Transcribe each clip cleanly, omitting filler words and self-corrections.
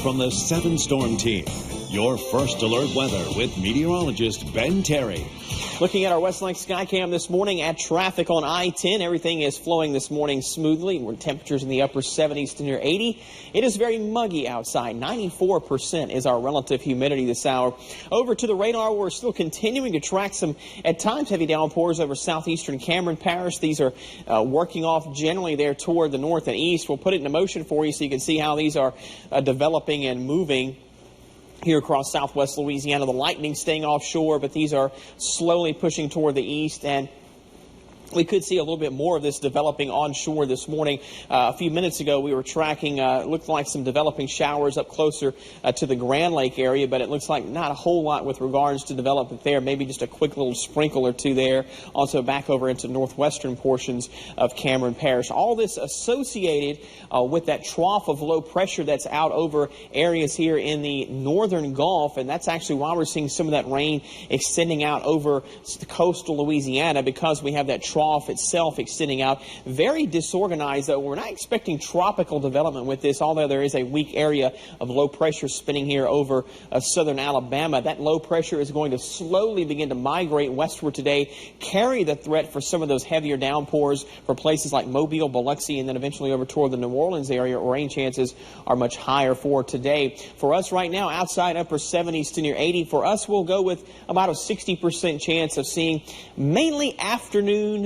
from the 7 Storm Team. Your first alert weather with meteorologist Ben Terry. Looking at our Westlake Skycam this morning at traffic on I-10, everything is flowing this morning smoothly. We're temperatures in the upper 70s to near 80. It is very muggy outside. 94% is our relative humidity this hour. Over to the radar, we're still continuing to track some, at times, heavy downpours over southeastern Cameron Parish. These are working off generally there toward the north and east. We'll put it into motion for you so you can see how these are developing and moving here across southwest Louisiana. The lightning staying offshore, but these are slowly pushing toward the east, and we could see a little bit more of this developing onshore this morning. A few minutes ago, we were tracking, looked like some developing showers up closer to the Grand Lake area, but it looks like not a whole lot with regards to development there. Maybe just a quick little sprinkle or two there. Also back over into northwestern portions of Cameron Parish. All this associated with that trough of low pressure that's out over areas here in the northern Gulf, and that's actually why we're seeing some of that rain extending out over coastal Louisiana, because we have that trough itself extending out. Very disorganized, though. We're not expecting tropical development with this, although there is a weak area of low pressure spinning here over southern Alabama. That low pressure is going to slowly begin to migrate westward today, carry the threat for some of those heavier downpours for places like Mobile, Biloxi, and then eventually over toward the New Orleans area, where rain chances are much higher for today. For us right now, outside upper 70s to near 80. For us, we'll go with about a 60% chance of seeing mainly afternoon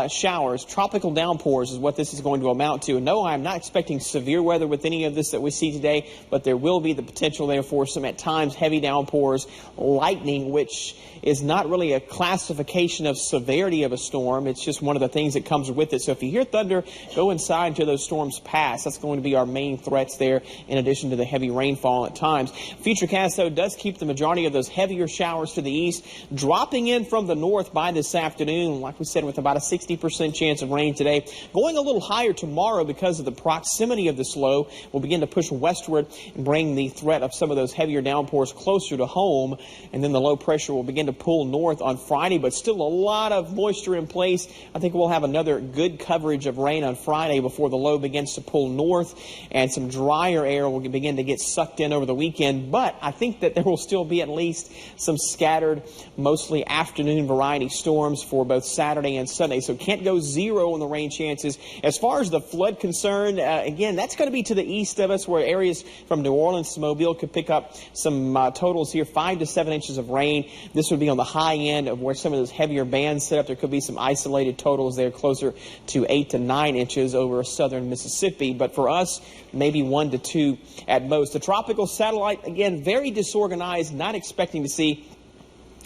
showers. Tropical downpours is what this is going to amount to. And no, I'm not expecting severe weather with any of this that we see today, but there will be the potential there for some, at times, heavy downpours, lightning, which is not really a classification of severity of a storm. It's just one of the things that comes with it. So if you hear thunder, go inside until those storms pass. That's going to be our main threats there, in addition to the heavy rainfall at times. Futurecast, though, does keep the majority of those heavier showers to the east, dropping in from the north by this afternoon, like we said, with about a 60% chance of rain today. Going a little higher tomorrow because of the proximity of this low. We'll begin to push westward and bring the threat of some of those heavier downpours closer to home. And then the low pressure will begin to pull north on Friday, but still a lot of moisture in place. I think we'll have another good coverage of rain on Friday before the low begins to pull north, and some drier air will begin to get sucked in over the weekend. But I think that there will still be at least some scattered, mostly afternoon variety storms for both Saturday and Sunday. So can't go zero on the rain chances. As far as the flood concerned, again, that's going to be to the east of us, where areas from New Orleans to Mobile could pick up some totals here, 5 to 7 inches of rain. This would be on the high end of where some of those heavier bands set up. There could be some isolated totals there closer to 8 to 9 inches over southern Mississippi. But for us, maybe 1 to 2 at most. The tropical satellite, again, very disorganized, not expecting to see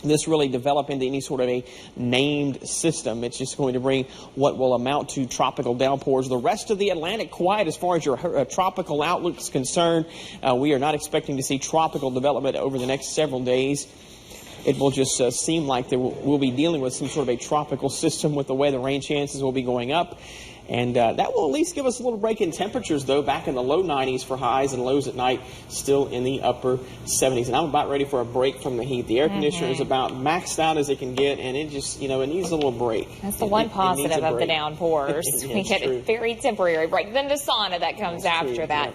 this really develop into any sort of a named system. It's just going to bring what will amount to tropical downpours. The rest of the Atlantic quiet as far as your tropical outlook is concerned. We are not expecting to see tropical development over the next several days. It will just seem like we'll be dealing with some sort of a tropical system with the way the rain chances will be going up. And that will at least give us a little break in temperatures, though, back in the low 90s for highs, and lows at night still in the upper 70s. And I'm about ready for a break from the heat. The air conditioner is about maxed out as it can get, and it just, it needs a little break. That's the one positive of the downpours. We get a very temporary break. Then the sauna that comes after that.